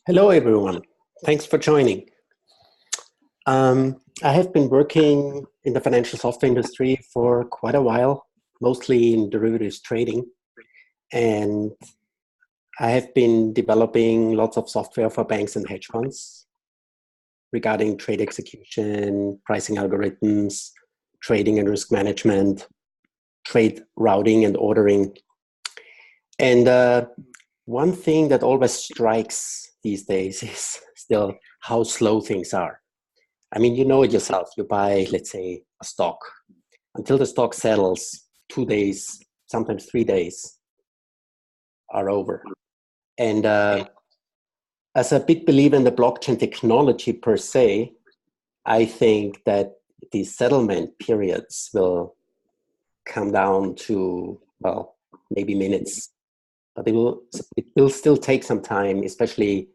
Hello, everyone. Thanks for joining. I have been working in the financial software industry for quite a while, mostly in derivatives trading. And I have been developing lots of software for banks and hedge funds regarding trade execution, pricing algorithms, trading and risk management, trade routing and ordering. And one thing that always strikes these days is still how slow things are. I mean, you know it yourself. You buy, let's say, a stock. Until the stock settles, 2 days, sometimes 3 days are over. And as a big believer in the blockchain technology per se, I think that the settlement periods will come down to, well, maybe minutes. But it will still take some time, especially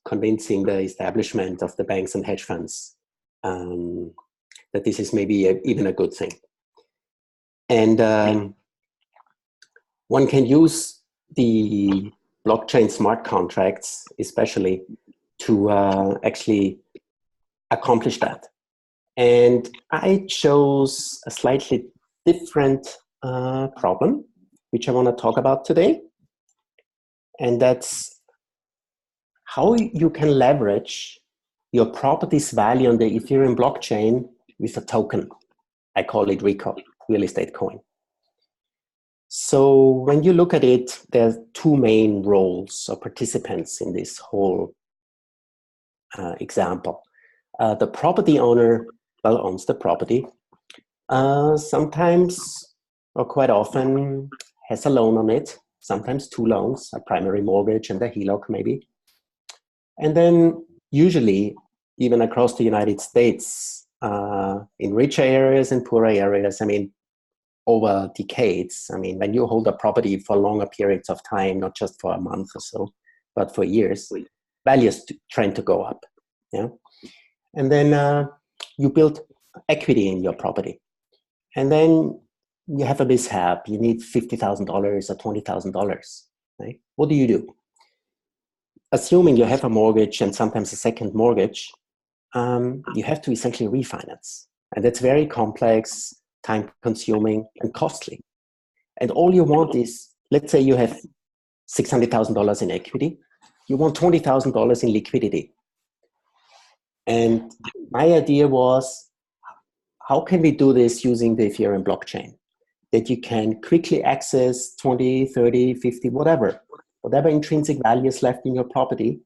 convincing the establishment of the banks and hedge funds that this is maybe even a good thing. And one can use the blockchain smart contracts, especially, to actually accomplish that. And I chose a slightly different problem, which I want to talk about today. And that's how you can leverage your property's value on the Ethereum blockchain with a token. I call it RECO, real estate coin. So when you look at it, there are two main roles or participants in this whole example. The property owner, well, owns the property. Sometimes, or quite often, has a loan on it. Sometimes two loans, a primary mortgage and a HELOC maybe. And then usually, even across the United States, in richer areas and poorer areas, I mean, over decades, I mean, when you hold a property for longer periods of time, not just for a month or so, but for years, values tend to go up. Yeah. And then you build equity in your property. And then you have a mishap. You need $50,000 or $20,000. Right? What do you do? Assuming you have a mortgage and sometimes a second mortgage, you have to essentially refinance. And that's very complex, time-consuming, and costly. And all you want is, let's say you have $600,000 in equity. You want $20,000 in liquidity. And my idea was, how can we do this using the Ethereum blockchain? That you can quickly access 20, 30, 50, whatever intrinsic value is left in your property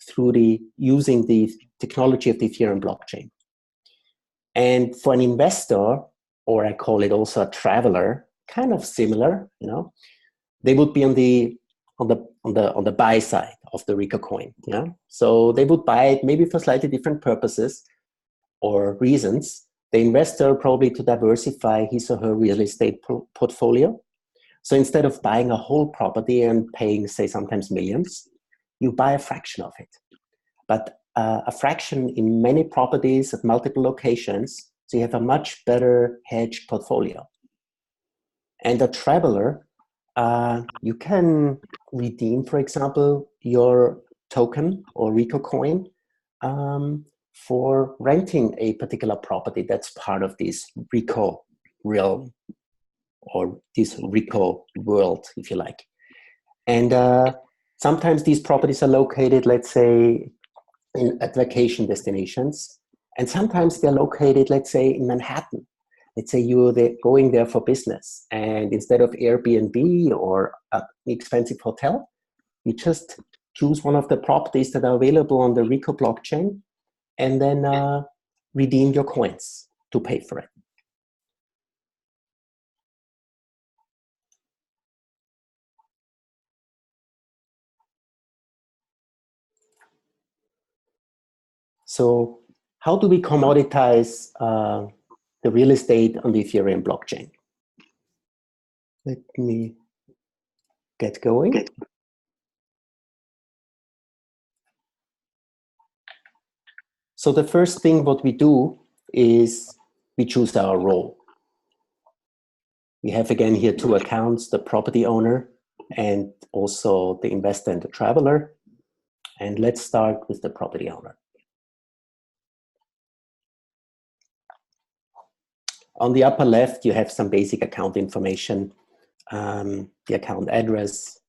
through using the technology of the Ethereum blockchain. And for an investor, or I call it also a traveler, kind of similar, you know, they would be on the buy side of the RECO coin. Yeah, so they would buy it maybe for slightly different purposes or reasons. The investor probably to diversify his or her real estate portfolio. So instead of buying a whole property and paying, say, sometimes millions, you buy a fraction of it. But a fraction in many properties at multiple locations, so you have a much better hedged portfolio. And a traveler, you can redeem, for example, your token or RECO coin for renting a particular property that's part of this RECO realm, or this RECO world, if you like. And sometimes these properties are located, let's say, at vacation destinations. And sometimes they're located, let's say, in Manhattan. Let's say you're going there for business. And instead of Airbnb or an expensive hotel, you just choose one of the properties that are available on the RECO blockchain and then redeem your coins to pay for it. So how do we commoditize the real estate on the Ethereum blockchain? Let me get going. So the first thing what we do is we choose our role. We have again here two accounts, the property owner and also the investor and the traveler. And let's start with the property owner. On the upper left, you have some basic account information, the account address.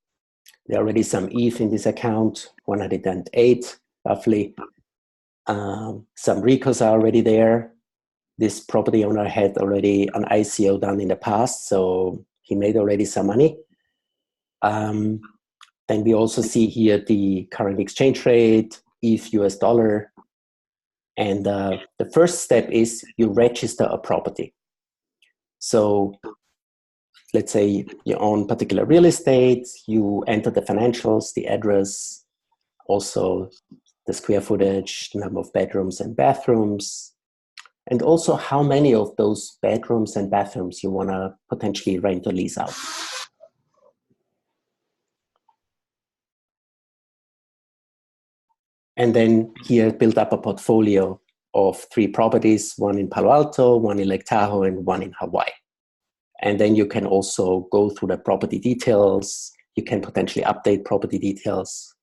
There are already some ETH in this account, 108 roughly. Some RECOs are already there. This property owner had already an ICO done in the past, so he made already some money. Then we also see here the current exchange rate, ETH US dollar. And the first step is you register a property. So let's say you own particular real estate, you enter the financials, the address, also the square footage, the number of bedrooms and bathrooms, and also how many of those bedrooms and bathrooms you want to potentially rent or lease out. And then here build up a portfolio of 3 properties, one in Palo Alto, one in Lake Tahoe, and one in Hawaii. And then you can also go through the property details. You can potentially update property details,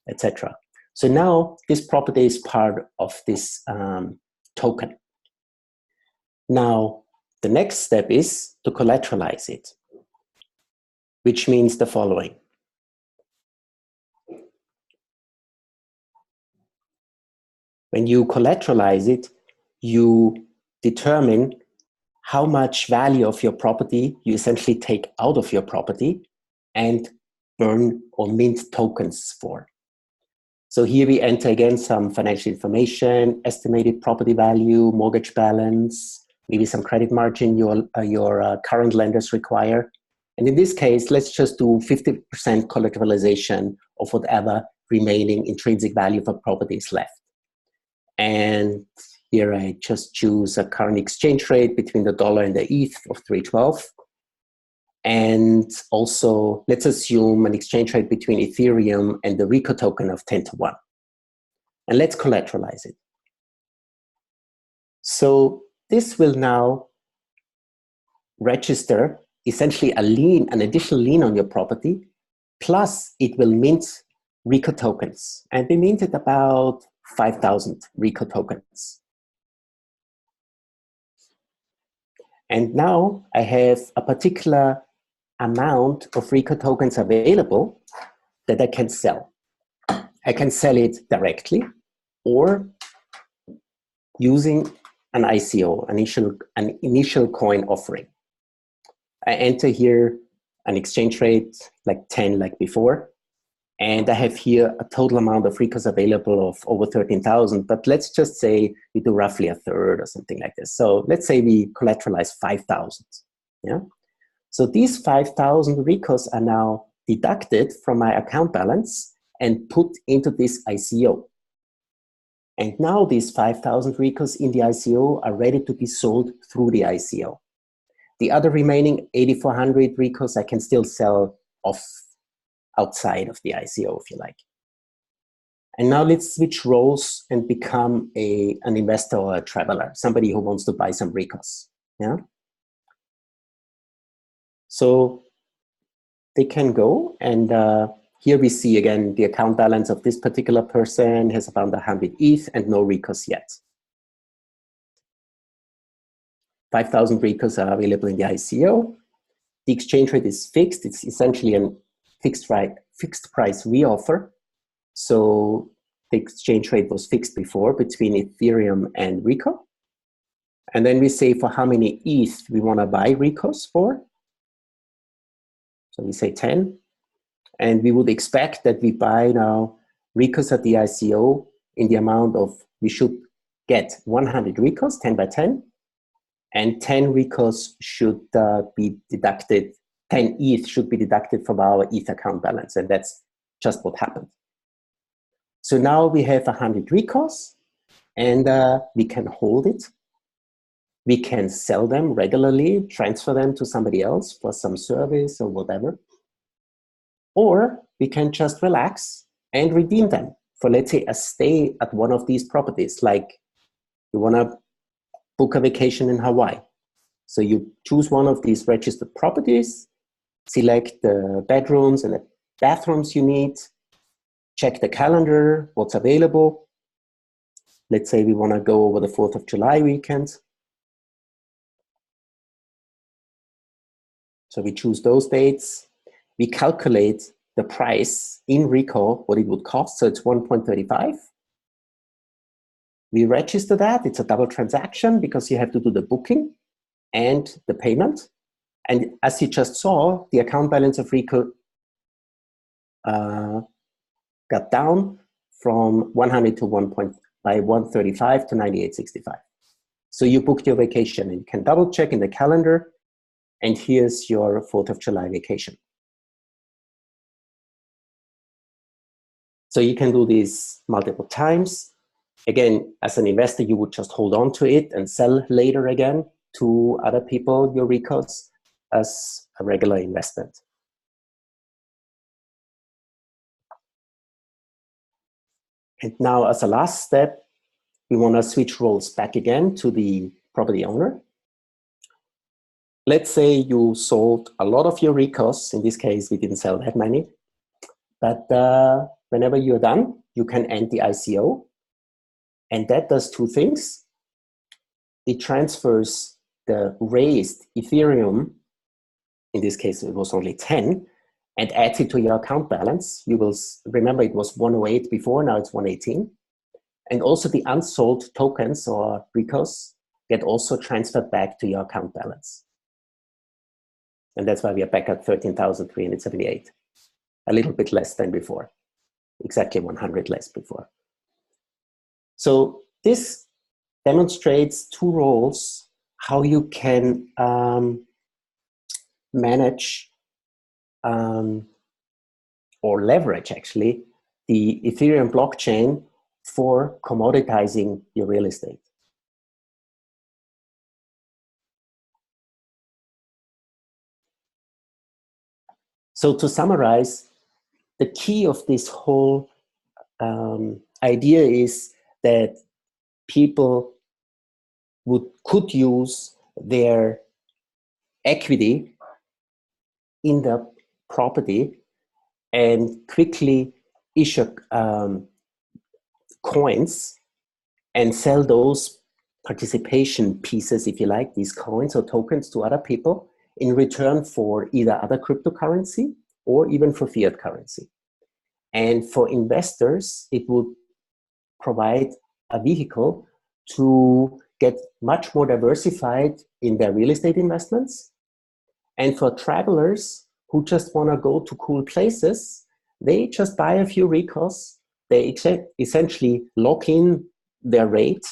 etc. So now this property is part of this token. Now, the next step is to collateralize it, which means the following. When you collateralize it, you determine how much value of your property you essentially take out of your property and burn or mint tokens for. So here we enter again some financial information, estimated property value, mortgage balance, maybe some credit margin your current lenders require. And in this case, let's just do 50% collateralization of whatever remaining intrinsic value for property is left. And here I just choose a current exchange rate between the dollar and the ETH of 312. And also, let's assume an exchange rate between Ethereum and the RECO token of 10:1. And let's collateralize it. So this will now register essentially a lien, an additional lien on your property, plus it will mint RECO tokens. And we minted about 5,000 RECO tokens. And now I have a particular amount of RECO tokens available that I can sell. I can sell it directly or using an ICO, an initial coin offering. I enter here an exchange rate like 10 like before, and I have here a total amount of RECOs available of over 13,000, but let's just say we do roughly a third or something like this. So let's say we collateralize 5,000, yeah? So these 5,000 RECOs are now deducted from my account balance and put into this ICO. And now these 5,000 RECOs in the ICO are ready to be sold through the ICO. The other remaining 8,400 RECOs I can still sell off outside of the ICO, if you like. And now let's switch roles and become an investor or a traveler, somebody who wants to buy some RECOs. Yeah? So they can go, and here we see again the account balance of this particular person has around 100 ETH and no RECOs yet. 5,000 RECOs are available in the ICO. The exchange rate is fixed. It's essentially a fixed price reoffer. So the exchange rate was fixed before between Ethereum and RECO. And then we say for how many ETH we want to buy RECOs for. So we say 10. And we would expect that we buy now RECOs at the ICO in the amount of, we should get 100 RECOs, 10 by 10. And 10 RECOs should be deducted, 10 ETH should be deducted from our ETH account balance. And that's just what happened. So now we have 100 RECOs, and we can hold it. We can sell them regularly, transfer them to somebody else for some service or whatever. Or we can just relax and redeem them for, let's say, a stay at one of these properties. Like you want to book a vacation in Hawaii. So you choose one of these registered properties, select the bedrooms and the bathrooms you need, check the calendar, what's available. Let's say we want to go over the 4th of July weekend. So we choose those dates. We calculate the price in RECO, what it would cost. So it's 1.35. We register that. It's a double transaction because you have to do the booking and the payment. And as you just saw, the account balance of RECO got down from 100 to 135 to 98.65. So you booked your vacation, and you can double check in the calendar, and here's your 4th of July vacation. So you can do this multiple times. Again, as an investor, you would just hold on to it and sell later again to other people your RECOs as a regular investment. And now, as a last step, we want to switch roles back again to the property owner. Let's say you sold a lot of your RECOs. In this case, we didn't sell that many. But whenever you're done, you can end the ICO. And that does two things. It transfers the raised Ethereum, in this case it was only 10, and adds it to your account balance. You will remember it was 108 before, now it's 118. And also the unsold tokens or RECOs get also transferred back to your account balance. And that's why we are back at 13,378, a little bit less than before, exactly 100 less before. So this demonstrates two roles, how you can manage or leverage actually the Ethereum blockchain for commoditizing your real estate. So to summarize, the key of this whole idea is that people could use their equity in the property and quickly issue coins and sell those participation pieces, if you like, these coins or tokens to other people in return for either other cryptocurrency or even for fiat currency. And for investors, it would provide a vehicle to get much more diversified in their real estate investments. And for travelers who just want to go to cool places, they just buy a few RECOs. They essentially lock in their rate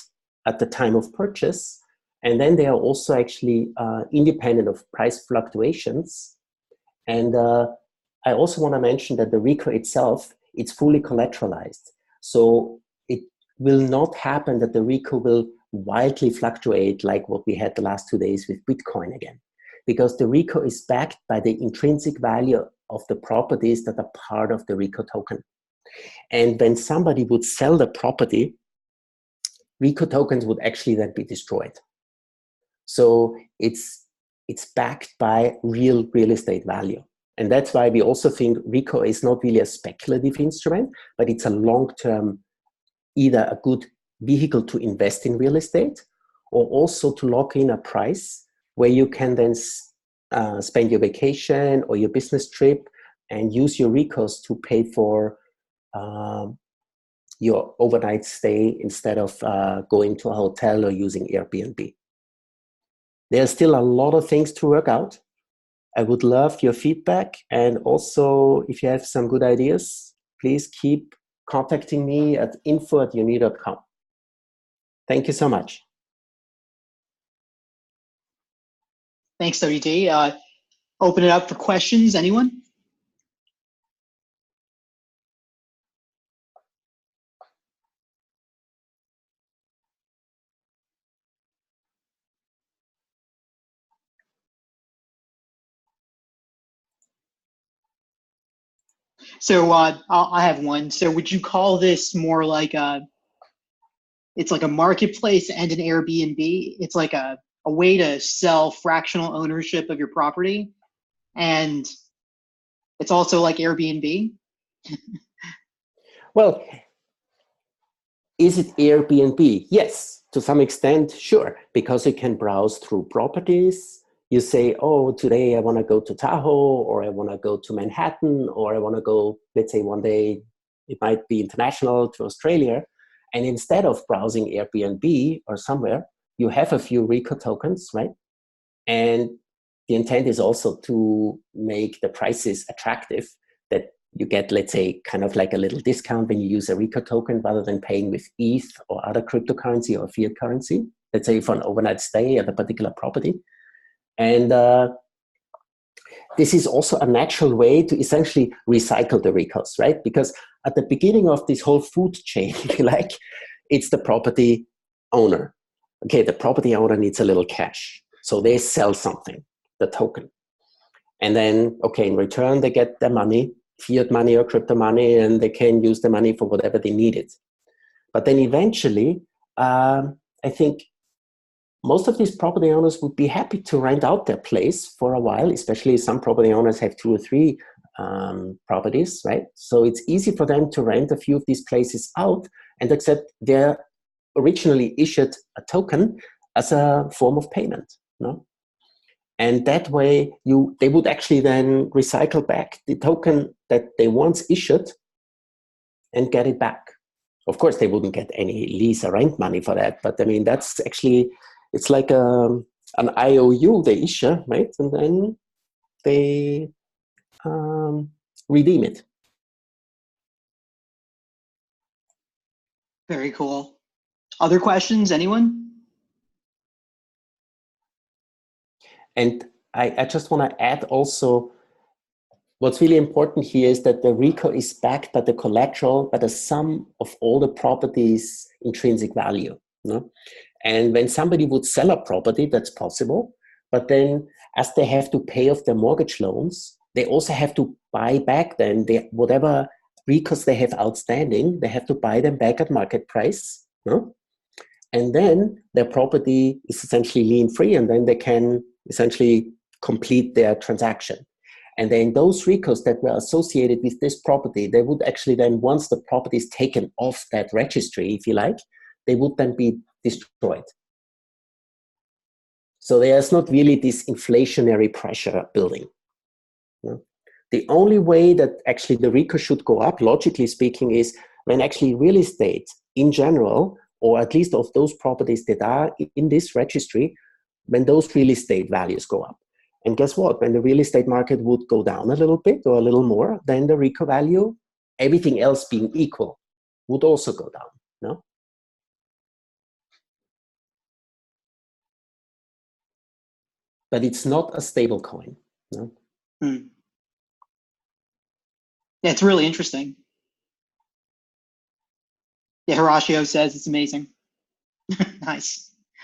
at the time of purchase. And then they are also actually independent of price fluctuations. And I also want to mention that the RECO itself, it's fully collateralized. So it will not happen that the RECO will wildly fluctuate like what we had the last 2 days with Bitcoin again. Because the RECO is backed by the intrinsic value of the properties that are part of the RECO token. And when somebody would sell the property, RECO tokens would actually then be destroyed. So it's backed by real estate value. And that's why we also think RECO is not really a speculative instrument, but it's a long-term, either a good vehicle to invest in real estate or also to lock in a price where you can then spend your vacation or your business trip and use your RECOs to pay for your overnight stay instead of going to a hotel or using Airbnb. There's still a lot of things to work out. I would love your feedback, and also if you have some good ideas, please keep contacting me at info@uni.com. Thank you so much. Thanks, WD. Open it up for questions. Anyone? So I have one. So would you call this more like it's like a marketplace and an Airbnb? It's like a way to sell fractional ownership of your property, and it's also like Airbnb? Well, is it Airbnb? Yes, to some extent, sure, because you can browse through properties. You say, oh, today I want to go to Tahoe, or I want to go to Manhattan, or I want to go, let's say one day, it might be international, to Australia. And instead of browsing Airbnb or somewhere, you have a few RECO tokens, right? And the intent is also to make the prices attractive, that you get, let's say, kind of like a little discount when you use a RECO token rather than paying with ETH or other cryptocurrency or fiat currency, let's say for an overnight stay at a particular property. And this is also a natural way to essentially recycle the RECOs, right? Because at the beginning of this whole food chain, if you like, it's the property owner. Okay, the property owner needs a little cash. So they sell something, the token. And then, okay, in return, they get their money, fiat money or crypto money, and they can use the money for whatever they need it. But then eventually, I think most of these property owners would be happy to rent out their place for a while, especially some property owners have 2 or 3 properties, right? So it's easy for them to rent a few of these places out and accept their originally issued a token as a form of payment, no? And that way, they would actually then recycle back the token that they once issued and get it back. Of course, they wouldn't get any lease or rent money for that, but I mean, that's actually, it's like an IOU they issue, right? And then they redeem it. Very cool. Other questions, anyone? And I just want to add also, what's really important here is that the RECO is backed by the collateral, by the sum of all the property's intrinsic value. No? And when somebody would sell a property, that's possible. But then as they have to pay off their mortgage loans, they also have to buy back then whatever RECOs they have outstanding, they have to buy them back at market price. No? And then their property is essentially lien free, and then they can essentially complete their transaction. And then those RECOs that were associated with this property, they would actually then, once the property is taken off that registry, if you like, they would then be destroyed. So there's not really this inflationary pressure building. No? The only way that actually the RECO should go up, logically speaking, is when actually real estate in general, or at least of those properties that are in this registry, when those real estate values go up. And guess what? When the real estate market would go down a little bit or a little more, then the RECO value, everything else being equal, would also go down. No? But it's not a stable coin. No? Yeah, it's really interesting. Yeah, Horatio says it's amazing. Nice.